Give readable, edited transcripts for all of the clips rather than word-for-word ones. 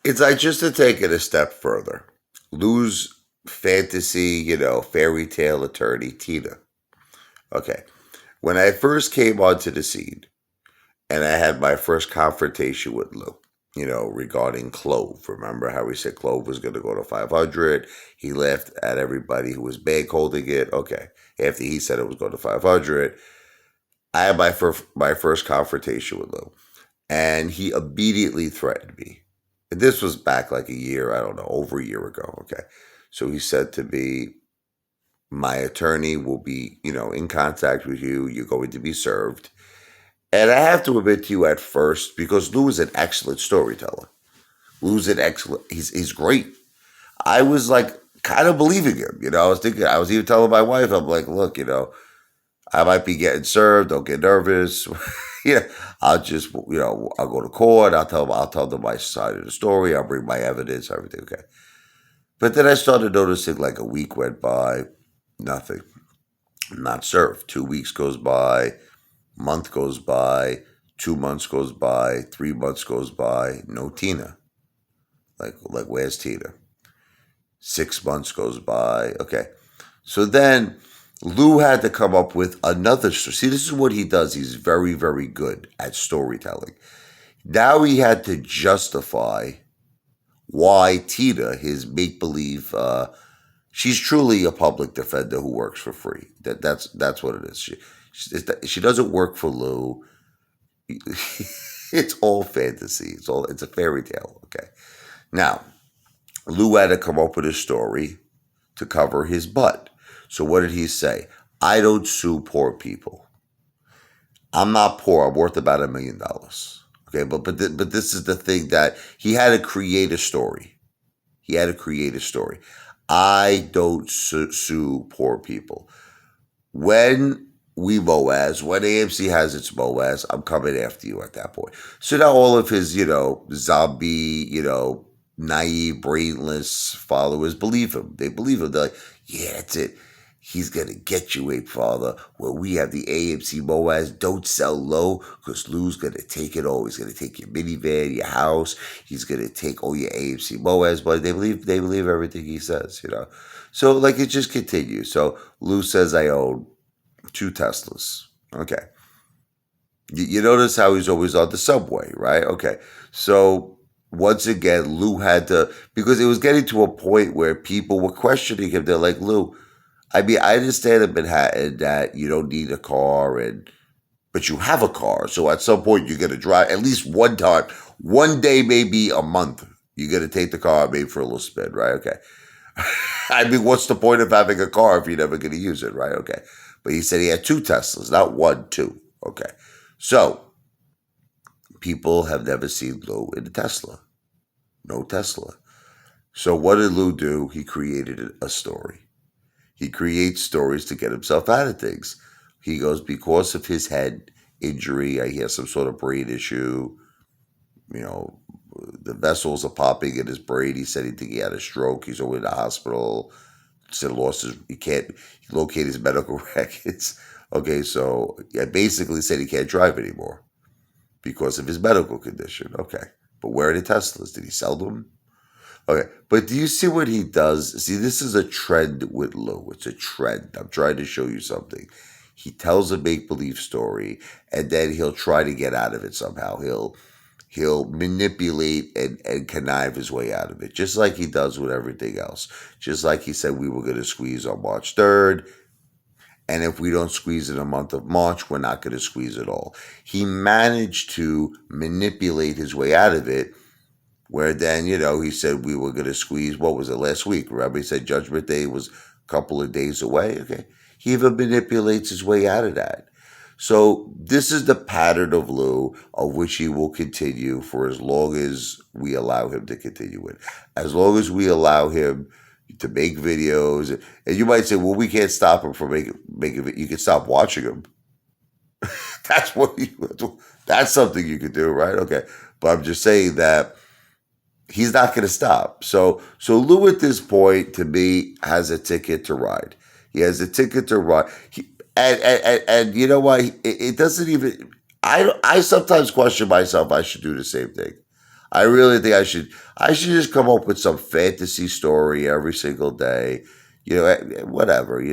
It's like just to take it a step further. Lou's fantasy, fairy tale attorney, Tina. Okay. When I first came onto the scene and I had my first confrontation with Lou, regarding Clove. Remember how we said Clove was going to go to 500? He laughed at everybody who was bank holding it. Okay. After he said it was going to 500, I had my first confrontation with Lou, and he immediately threatened me. And this was back like a year, I don't know, over a year ago. Okay. So he said to me, my attorney will be, in contact with you. You're going to be served. And I have to admit to you at first, because Lou is an excellent storyteller. Lou's an excellent, he's great. I was like kind of believing him. I was even telling my wife, I'm like, look, I might be getting served. Don't get nervous. yeah, I'll just, I'll go to court. I'll tell them my side of the story. I'll bring my evidence, everything. Okay. But then I started noticing like a week went by, nothing. I'm not served. 2 weeks goes by, month goes by, 2 months goes by, 3 months goes by, no Tina. Like where's Tina? 6 months goes by. Okay. So then Lou had to come up with another story. See, this is what he does. He's very, very good at storytelling. Now he had to justify why Tina, his make-believe, she's truly a public defender who works for free. That's what it is. She doesn't work for Lou. It's all fantasy. It's a fairy tale. Okay. Now, Lou had to come up with a story to cover his butt. So what did he say? I don't sue poor people. I'm not poor. I'm worth about $1 million. Okay, but this is the thing that he had to create a story. He had to create a story. I don't sue poor people. When when AMC has its Moaz, I'm coming after you at that point. So now all of his, zombie, naive, brainless followers believe him. They believe him. They're like, yeah, that's it. He's going to get you, Apefather. Where we have the AMC Moaz, don't sell low, because Lou's going to take it all. He's going to take your minivan, your house. He's going to take all your AMC Moaz. But they believe everything he says, So, it just continues. So, Lou says, I own 2 Teslas. Okay. You notice how he's always on the subway, right? Okay. So, once again, Lou had to, because it was getting to a point where people were questioning him. They're like, Lou, I mean, I understand in Manhattan that you don't need a car, but you have a car. So at some point, you're going to drive at least one time, one day, maybe a month. You're going to take the car maybe for a little spin, right? Okay. I mean, what's the point of having a car if you're never going to use it, right? Okay. But he said he had 2 Teslas, not 1, 2. Okay. So people have never seen Lou in a Tesla. No Tesla. So what did Lou do? He created a story. He creates stories to get himself out of things. He goes, because of his head injury, he has some sort of brain issue. The vessels are popping in his brain. He said he had a stroke. He's over in the hospital. Said he can't locate his medical records. Okay, so I basically said he can't drive anymore because of his medical condition. Okay, but where are the Teslas? Did he sell them? Okay, but do you see what he does? See, this is a trend with Lou. It's a trend. I'm trying to show you something. He tells a make-believe story, and then he'll try to get out of it somehow. He'll manipulate and connive his way out of it, just like he does with everything else. Just like he said we were going to squeeze on March 3rd, and if we don't squeeze in the month of March, we're not going to squeeze at all. He managed to manipulate his way out of it, where then, he said we were going to squeeze, what was it, last week? Remember, he said Judgment Day was a couple of days away. Okay. He even manipulates his way out of that. So this is the pattern of Lou, of which he will continue for as long as we allow him to continue it. As long as we allow him to make videos. And you might say, well, we can't stop him from making it. You can stop watching him. That's something you could do, right? Okay. But I'm just saying that he's not going to stop. So Lou at this point, to me, has a ticket to ride. He has a ticket to ride. And you know why? It doesn't even. I sometimes question myself. I should do the same thing. I really think I should just come up with some fantasy story every single day. Whatever.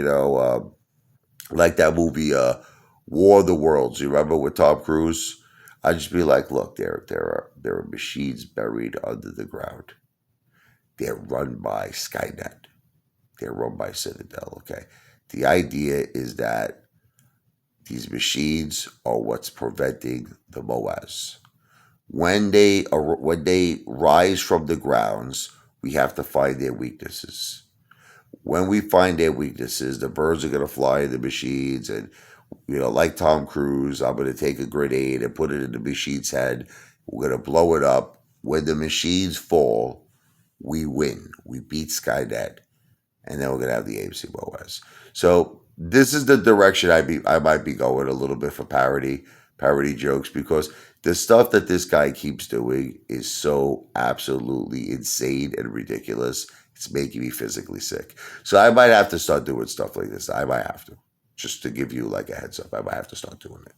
Like that movie, War of the Worlds. You remember with Tom Cruise? I'd just be like, look, there are machines buried under the ground. They're run by Skynet. They're run by Citadel. Okay. The idea is that these machines are what's preventing the MOAS. When they rise from the grounds, we have to find their weaknesses. When we find their weaknesses, the birds are going to fly in the machines, and like Tom Cruise, I'm going to take a grenade and put it in the machine's head. We're going to blow it up. When the machines fall, we win. We beat Skynet, and then we're going to have the AMC MOAS. So this is the direction I might be going a little bit for parody jokes, because the stuff that this guy keeps doing is so absolutely insane and ridiculous. It's making me physically sick. So I might have to start doing stuff like this. I might have to. Just to give you like a heads up, I might have to start doing it.